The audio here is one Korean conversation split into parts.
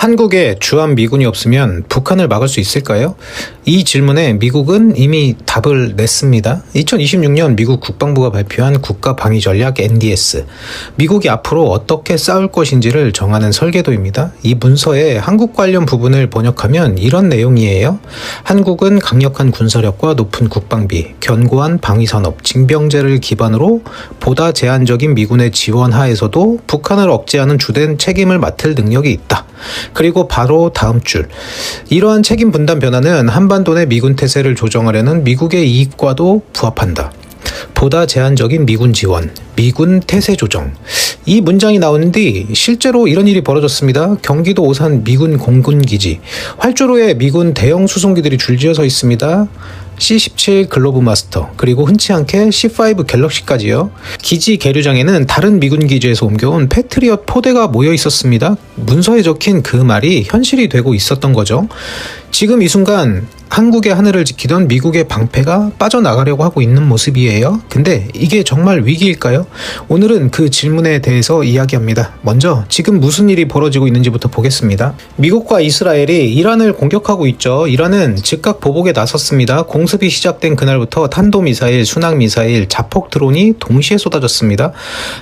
한국에 주한미군이 없으면 북한을 막을 수 있을까요? 이 질문에 미국은 이미 답을 냈습니다. 2026년 미국 국방부가 발표한 국가방위전략 NDS, 미국이 앞으로 어떻게 싸울 것인지를 정하는 설계도입니다. 이 문서에 한국 관련 부분을 번역하면 이런 내용이에요. 한국은 강력한 군사력과 높은 국방비, 견고한 방위산업, 징병제를 기반으로 보다 제한적인 미군의 지원 하에서도 북한을 억제하는 주된 책임을 맡을 능력이 있다. 그리고 바로 다음 줄, 이러한 책임 분담 변화는 한반도 내 미군 태세를 조정하려는 미국의 이익과도 부합한다. 보다 제한적인 미군 지원, 미군 태세 조정. 이 문장이 나오는 뒤 실제로 이런 일이 벌어졌습니다. 경기도 오산 미군 공군기지, 활주로에 미군 대형 수송기들이 줄지어 서 있습니다. C-17 글로브 마스터, 그리고 흔치 않게 C-5 갤럭시까지요. 기지 계류장에는 다른 미군 기지에서 옮겨온 패트리엇 포대가 모여 있었습니다. 문서에 적힌 그 말이 현실이 되고 있었던 거죠. 지금 이 순간 한국의 하늘을 지키던 미국의 방패가 빠져나가려고 하고 있는 모습이에요. 근데 이게 정말 위기일까요? 오늘은 그 질문에 대해서 이야기합니다. 먼저 지금 무슨 일이 벌어지고 있는지부터 보겠습니다. 미국과 이스라엘이 이란을 공격하고 있죠. 이란은 즉각 보복에 나섰습니다. 공습이 시작된 그날부터 탄도미사일, 순항미사일, 자폭 드론이 동시에 쏟아졌습니다.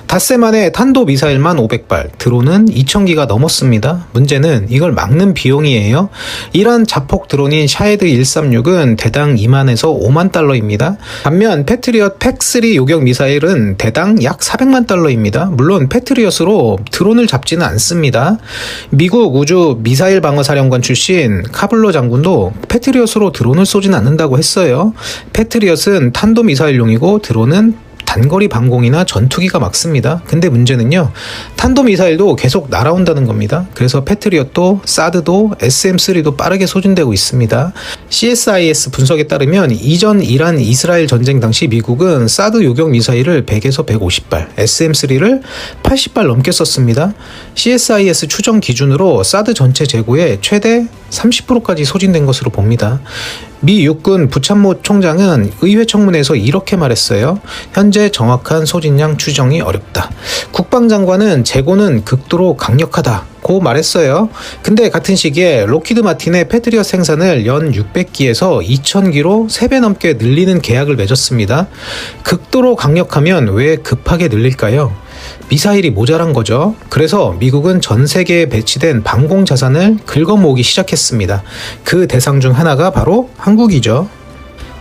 닷새 만에 탄도미사일만 500발, 드론은 2000기가 넘었습니다. 문제는 이걸 막는 비용이에요. 이란 자폭 드론인 샤헤드 136은 대당 2만에서 5만 달러입니다. 반면 패트리엇 팩3 요격 미사일은 대당 약 400만 달러입니다. 물론 패트리엇으로 드론을 잡지는 않습니다. 미국 우주 미사일 방어 사령관 출신 카블러 장군도 패트리엇으로 드론을 쏘진 않는다고 했어요. 패트리엇은 탄도 미사일용이고 드론은 단거리 방공이나 전투기가 막습니다. 근데 문제는요, 탄도미사일도 계속 날아온다는 겁니다. 그래서 패트리엇도 사드도 SM-3도 빠르게 소진되고 있습니다. CSIS 분석에 따르면 이전 이란 이스라엘 전쟁 당시 미국은 사드 요격 미사일을 100에서 150발, SM-3를 80발 넘게 썼습니다. CSIS 추정 기준으로 사드 전체 재고의 최대 30%까지 소진된 것으로 봅니다. 미 육군 부참모 총장은 의회 청문회에서 이렇게 말했어요. 현재 정확한 소진량 추정이 어렵다. 국방장관은 재고는 극도로 강력하다고 말했어요. 근데 같은 시기에 로키드 마틴의 패트리엇 생산을 연 600기에서 2000기로 3배 넘게 늘리는 계약을 맺었습니다. 극도로 강력하면 왜 급하게 늘릴까요? 미사일이 모자란 거죠. 그래서 미국은 전 세계에 배치된 방공 자산을 긁어모으기 시작했습니다. 그 대상 중 하나가 바로 한국이죠.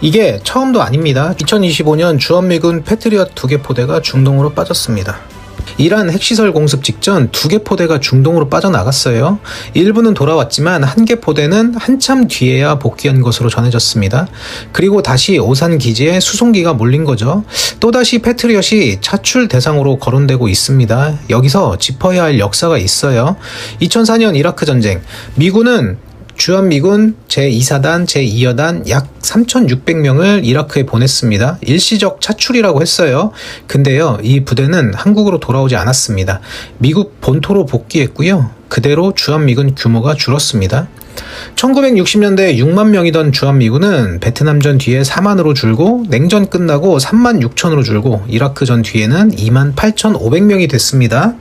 이게 처음도 아닙니다. 2025년 주한미군 패트리엇 2개 포대가 중동으로 빠졌습니다. 이란 핵시설 공습 직전 2개 포대가 중동으로 빠져나갔어요. 일부는 돌아왔지만 1개 포대는 한참 뒤에야 복귀한 것으로 전해졌습니다. 그리고 다시 오산 기지에 수송기가 몰린 거죠. 또다시 패트리엇이 차출 대상으로 거론되고 있습니다. 여기서 짚어야 할 역사가 있어요. 2004년 이라크 전쟁, 미군은 주한미군 제2사단, 제2여단 약 3,600명을 이라크에 보냈습니다. 일시적 차출이라고 했어요. 근데요, 이 부대는 한국으로 돌아오지 않았습니다. 미국 본토로 복귀했고요. 그대로 주한미군 규모가 줄었습니다. 1960년대 6만 명이던 주한미군은 베트남전 뒤에 4만으로 줄고 냉전 끝나고 3만 6천으로 줄고 이라크전 뒤에는 2만 8,500명이 됐습니다.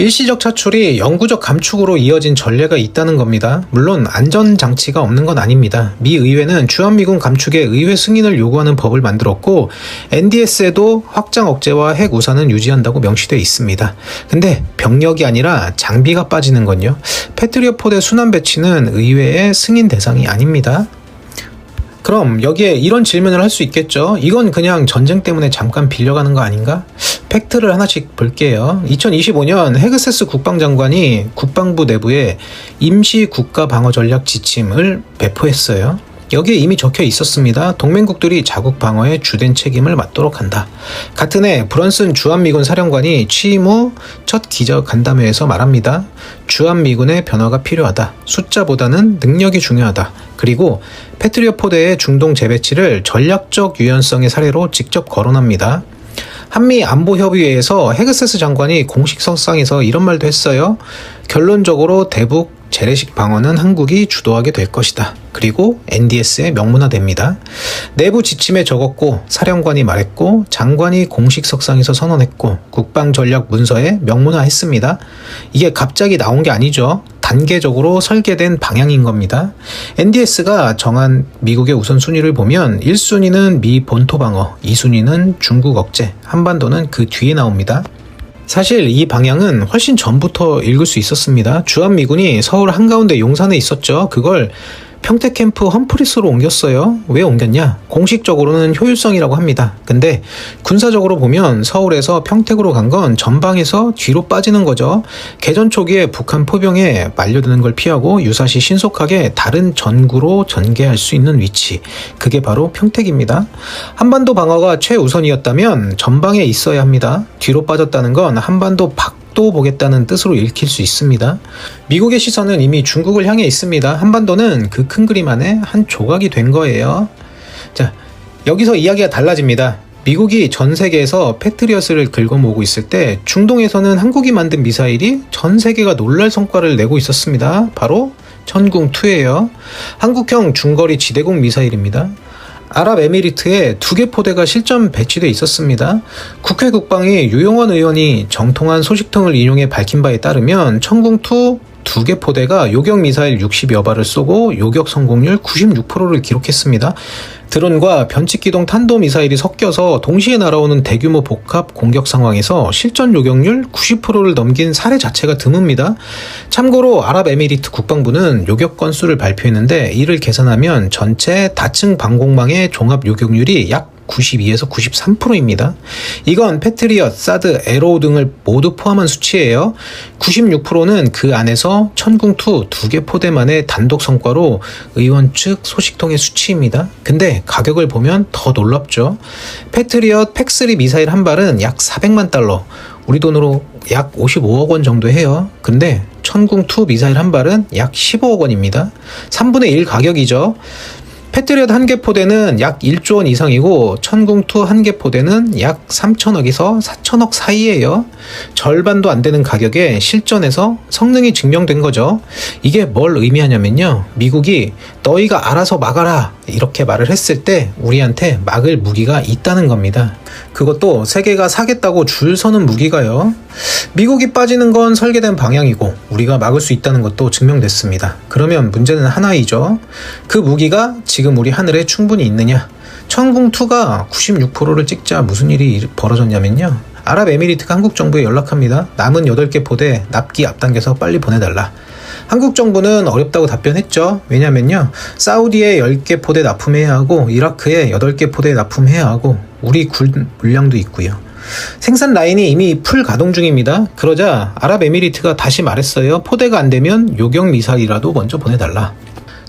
일시적 차출이 영구적 감축으로 이어진 전례가 있다는 겁니다. 물론 안전장치가 없는 건 아닙니다. 미 의회는 주한미군 감축에 의회 승인을 요구하는 법을 만들었고 NDS에도 확장 억제와 핵 우산은 유지한다고 명시되어 있습니다. 근데 병력이 아니라 장비가 빠지는 건요, 패트리엇 포대 순환 배치는 의회의 승인 대상이 아닙니다. 그럼 여기에 이런 질문을 할 수 있겠죠. 이건 그냥 전쟁 때문에 잠깐 빌려가는 거 아닌가? 팩트를 하나씩 볼게요. 2025년 헤그세스 국방장관이 국방부 내부에 임시 국가방어전략 지침을 배포했어요. 여기에 이미 적혀 있었습니다. 동맹국들이 자국 방어에 주된 책임을 맡도록 한다. 같은 해 브런슨 주한미군 사령관이 취임 후 첫 기자간담회에서 말합니다. 주한미군의 변화가 필요하다. 숫자보다는 능력이 중요하다. 그리고 패트리엇 포대의 중동 재배치를 전략적 유연성의 사례로 직접 거론합니다. 한미 안보협의회에서 헤그세스 장관이 공식 석상에서 이런 말도 했어요. 결론적으로 대북 재래식 방어는 한국이 주도하게 될 것이다. 그리고 NDS에 명문화됩니다. 내부 지침에 적었고 사령관이 말했고 장관이 공식 석상에서 선언했고 국방전략 문서에 명문화했습니다. 이게 갑자기 나온 게 아니죠. 단계적으로 설계된 방향인 겁니다. NDS가 정한 미국의 우선순위를 보면 1순위는 미 본토 방어, 2순위는 중국 억제, 한반도는 그 뒤에 나옵니다. 사실 이 방향은 훨씬 전부터 읽을 수 있었습니다. 주한미군이 서울 한가운데 용산에 있었죠. 그걸 평택캠프 험프리스로 옮겼어요. 왜 옮겼냐? 공식적으로는 효율성이라고 합니다. 근데 군사적으로 보면 서울에서 평택으로 간 건 전방에서 뒤로 빠지는 거죠. 개전 초기에 북한 포병에 말려드는 걸 피하고 유사시 신속하게 다른 전구로 전개할 수 있는 위치. 그게 바로 평택입니다. 한반도 방어가 최우선이었다면 전방에 있어야 합니다. 뒤로 빠졌다는 건 한반도 또 보겠다는 뜻으로 읽힐 수 있습니다. 미국의 시선은 이미 중국을 향해 있습니다. 한반도는 그 큰 그림 안에 한 조각이 된 거예요. 자, 여기서 이야기가 달라집니다. 미국이 전 세계에서 패트리엇을 긁어모으고 있을 때 중동에서는 한국이 만든 미사일이 전 세계가 놀랄 성과를 내고 있었습니다. 바로 천궁2예요. 한국형 중거리 지대공 미사일입니다. 아랍에미리트에 2개 포대가 실전 배치돼 있었습니다. 국회 국방위 유용원 의원이 정통한 소식통을 인용해 밝힌 바에 따르면 천궁2 2개 포대가 요격 미사일 60여 발을 쏘고 요격 성공률 96%를 기록했습니다. 드론과 변칙기동 탄도미사일이 섞여서 동시에 날아오는 대규모 복합 공격 상황에서 실전 요격률 90%를 넘긴 사례 자체가 드뭅니다. 참고로 아랍에미리트 국방부는 요격 건수를 발표했는데 이를 계산하면 전체 다층 방공망의 종합 요격률이 약 92에서 93%입니다. 이건 패트리엇, 사드, 에로우 등을 모두 포함한 수치예요. 96%는 그 안에서 천궁2 2개 포대만의 단독 성과로 의원 측 소식통의 수치입니다. 근데 가격을 보면 더 놀랍죠. 패트리엇 팩3 미사일 한 발은 약 400만 달러, 우리 돈으로 약 55억 원 정도 해요. 근데 천궁2 미사일 한 발은 약 15억 원입니다. 3분의 1 가격이죠. 패트리엇 1개 포대는 약 1조 원 이상이고 천궁2 1개 포대는 약 3천억에서 4천억 사이예요. 절반도 안 되는 가격에 실전에서 성능이 증명된 거죠. 이게 뭘 의미하냐면요. 미국이 너희가 알아서 막아라 이렇게 말을 했을 때 우리한테 막을 무기가 있다는 겁니다. 그것도 세계가 사겠다고 줄 서는 무기가요. 미국이 빠지는 건 설계된 방향이고 우리가 막을 수 있다는 것도 증명됐습니다. 그러면 문제는 하나이죠. 그 무기가 지금 우리 하늘에 충분히 있느냐? 천궁2가 96%를 찍자 무슨 일이 벌어졌냐면요. 아랍에미리트가 한국 정부에 연락합니다. 남은 8개 포대 납기 앞당겨서 빨리 보내달라. 한국 정부는 어렵다고 답변했죠. 왜냐면요. 사우디에 10개 포대 납품해야 하고 이라크에 8개 포대 납품해야 하고 우리 군 물량도 있고요. 생산 라인이 이미 풀 가동 중입니다. 그러자 아랍에미리트가 다시 말했어요. 포대가 안 되면 요격 미사일이라도 먼저 보내달라.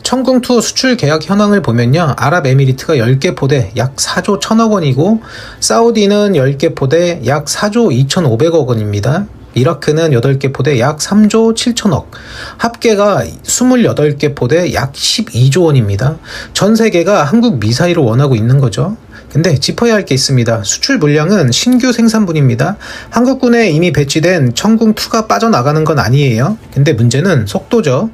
천궁2 수출 계약 현황을 보면요. 아랍에미리트가 10개 포대 약 4조 1천억 원이고 사우디는 10개 포대 약 4조 2,500억 원입니다. 이라크는 8개 포대 약 3조 7천억, 합계가 28개 포대 약 12조 원입니다. 전 세계가 한국 미사일을 원하고 있는 거죠. 근데 짚어야 할 게 있습니다. 수출 물량은 신규 생산분입니다. 한국군에 이미 배치된 천궁2가 빠져나가는 건 아니에요. 근데 문제는 속도죠.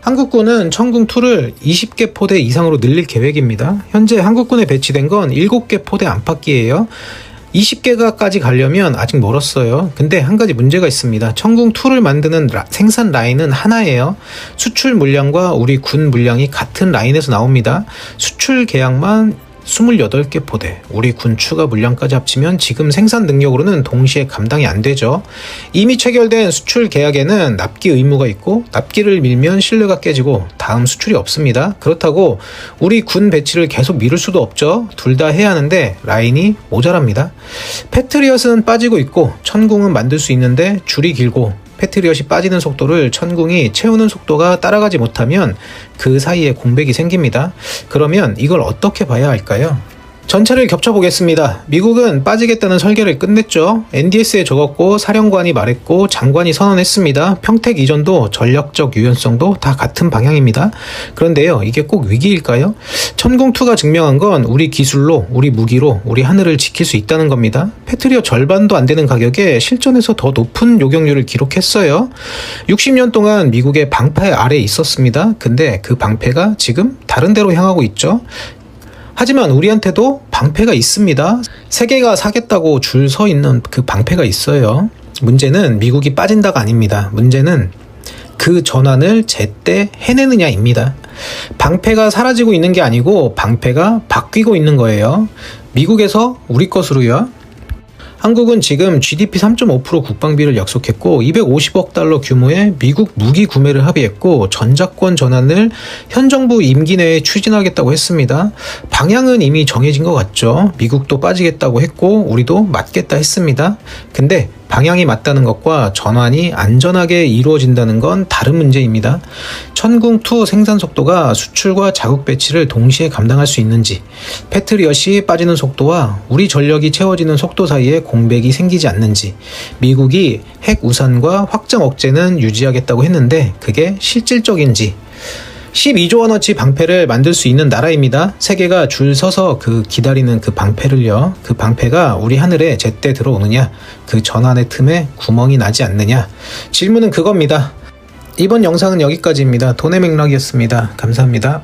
한국군은 천궁2를 20개 포대 이상으로 늘릴 계획입니다. 현재 한국군에 배치된 건 7개 포대 안팎이에요. 20개가까지 가려면 아직 멀었어요. 근데 한 가지 문제가 있습니다. 천궁2를 만드는 생산 라인은 하나예요. 수출 물량과 우리 군 물량이 같은 라인에서 나옵니다. 수출 계약만 28개 포대, 우리 군 추가 물량까지 합치면 지금 생산 능력으로는 동시에 감당이 안 되죠. 이미 체결된 수출 계약에는 납기 의무가 있고 납기를 밀면 신뢰가 깨지고 다음 수출이 없습니다. 그렇다고 우리 군 배치를 계속 미룰 수도 없죠. 둘 다 해야 하는데 라인이 모자랍니다. 패트리엇은 빠지고 있고 천궁은 만들 수 있는데 줄이 길고 패트리엇이 빠지는 속도를 천궁이 채우는 속도가 따라가지 못하면 그 사이에 공백이 생깁니다. 그러면 이걸 어떻게 봐야 할까요? 전체를 겹쳐보겠습니다. 미국은 빠지겠다는 설계를 끝냈죠. NDS에 적었고 사령관이 말했고 장관이 선언했습니다. 평택 이전도 전략적 유연성도 다 같은 방향입니다. 그런데요, 이게 꼭 위기일까요? 천궁2가 증명한 건 우리 기술로, 우리 무기로 우리 하늘을 지킬 수 있다는 겁니다. 패트리어 절반도 안 되는 가격에 실전에서 더 높은 요격률을 기록했어요. 60년 동안 미국의 방패 아래에 있었습니다. 근데 그 방패가 지금 다른 데로 향하고 있죠. 하지만 우리한테도 방패가 있습니다. 세계가 사겠다고 줄 서 있는 그 방패가 있어요. 문제는 미국이 빠진다가 아닙니다. 문제는 그 전환을 제때 해내느냐입니다. 방패가 사라지고 있는 게 아니고 방패가 바뀌고 있는 거예요. 미국에서 우리 것으로요. 한국은 지금 GDP 3.5% 국방비를 약속했고 250억 달러 규모의 미국 무기 구매를 합의했고 전작권 전환을 현 정부 임기 내에 추진하겠다고 했습니다. 방향은 이미 정해진 것 같죠. 미국도 빠지겠다고 했고 우리도 맞겠다 했습니다. 근데 방향이 맞다는 것과 전환이 안전하게 이루어진다는 건 다른 문제입니다. 천궁2 생산 속도가 수출과 자국 배치를 동시에 감당할 수 있는지, 패트리엇이 빠지는 속도와 우리 전력이 채워지는 속도 사이에 공백이 생기지 않는지, 미국이 핵 우산과 확장 억제는 유지하겠다고 했는데 그게 실질적인지, 12조 원어치 방패를 만들 수 있는 나라입니다. 세계가 줄 서서 기다리는 그 방패를요. 그 방패가 우리 하늘에 제때 들어오느냐, 그 전환의 틈에 구멍이 나지 않느냐. 질문은 그겁니다. 이번 영상은 여기까지입니다. 돈의 맥락이었습니다. 감사합니다.